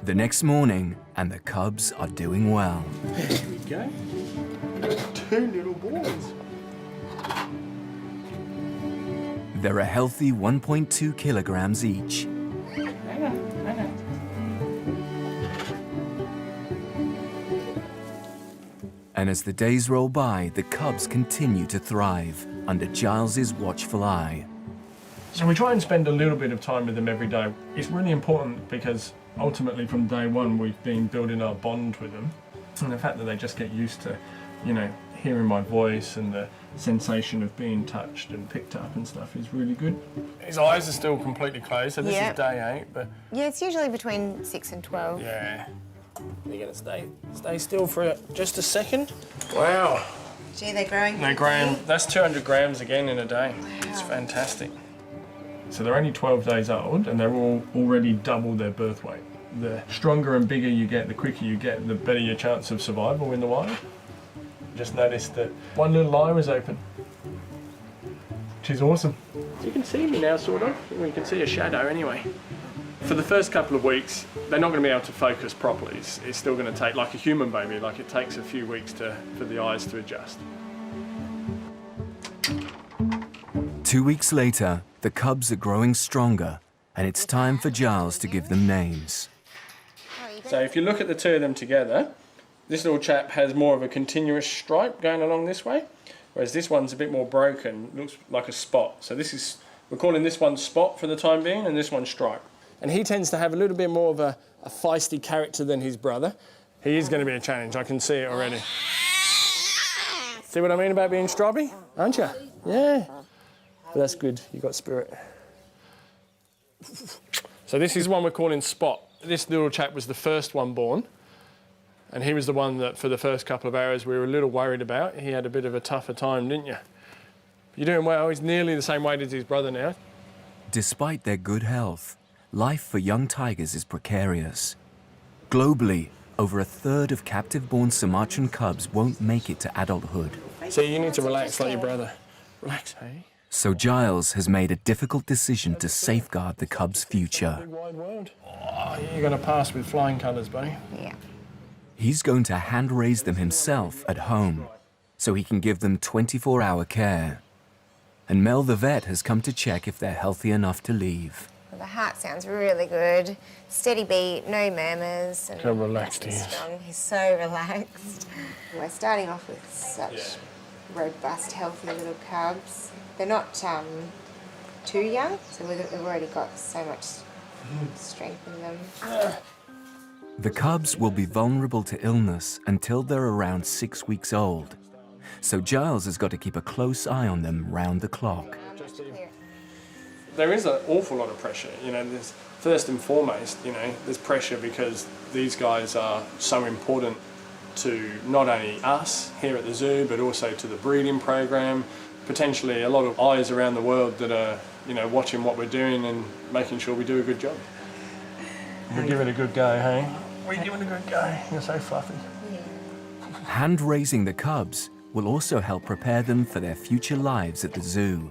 The next morning, and the cubs are doing well. There we go. Two little boys. They're a healthy 1.2 kilograms each. Hang on. And as the days roll by, the cubs continue to thrive under Giles's watchful eye. So we try and spend a little bit of time with them every day. It's really important because ultimately from day one we've been building our bond with them. And the fact that they just get used to, you know, hearing my voice and the sensation of being touched and picked up and stuff is really good. His eyes are still completely closed, so this is day 8, but... Yeah, it's usually between 6 and 12. Yeah. You're gonna stay still for just a second. Wow. Gee, they're growing. They're growing, that's 200 grams again in a day. Wow. It's fantastic. So they're only 12 days old and they're all already double their birth weight. The stronger and bigger you get, the quicker you get, the better your chance of survival in the wild. Just noticed that one little eye was open, which is awesome. You can see me now, sort of. You can see a shadow anyway. For the first couple of weeks, they're not going to be able to focus properly. It's still going to take, like a human baby, like it takes a few weeks for the eyes to adjust. 2 weeks later, the cubs are growing stronger, and it's time for Giles to give them names. So if you look at the two of them together, this little chap has more of a continuous stripe going along this way, whereas this one's a bit more broken, looks like a spot. So we're calling this one Spot for the time being, and this one Stripe. And he tends to have a little bit more of a feisty character than his brother. He is going to be a challenge, I can see it already. See what I mean about being stripy, aren't you? Yeah. But that's good, you've got spirit. So this is one we're calling Spot. This little chap was the first one born. And he was the one that, for the first couple of hours, we were a little worried about. He had a bit of a tougher time, didn't you? You're doing well. He's nearly the same weight as his brother now. Despite their good health, life for young tigers is precarious. Globally, over 1/3 of captive-born Sumatran cubs won't make it to adulthood. So you need to relax like your brother. Relax, hey? So Giles has made a difficult decision to safeguard the cubs' future. Big wide world. Oh, you're going to pass with flying colours, buddy. Yeah. He's going to hand-raise them himself at home, so he can give them 24-hour care. And Mel the vet has come to check if they're healthy enough to leave. Well, the heart sounds really good. Steady beat, no murmurs. And how relaxed he is. strong. He's so relaxed. We're starting off with such robust, healthy little cubs. They're not too young, so we've already got so much strength in them. The cubs will be vulnerable to illness until they're around 6 weeks old. So Giles has got to keep a close eye on them round the clock. There is an awful lot of pressure, you know, there's, first and foremost, you know, there's pressure because these guys are so important to not only us here at the zoo, but also to the breeding program, potentially a lot of eyes around the world that are, you know, watching what we're doing and making sure we do a good job. We'll give it a good go, hey? We're giving it a good go. You're so fluffy. Hand-raising the cubs will also help prepare them for their future lives at the zoo.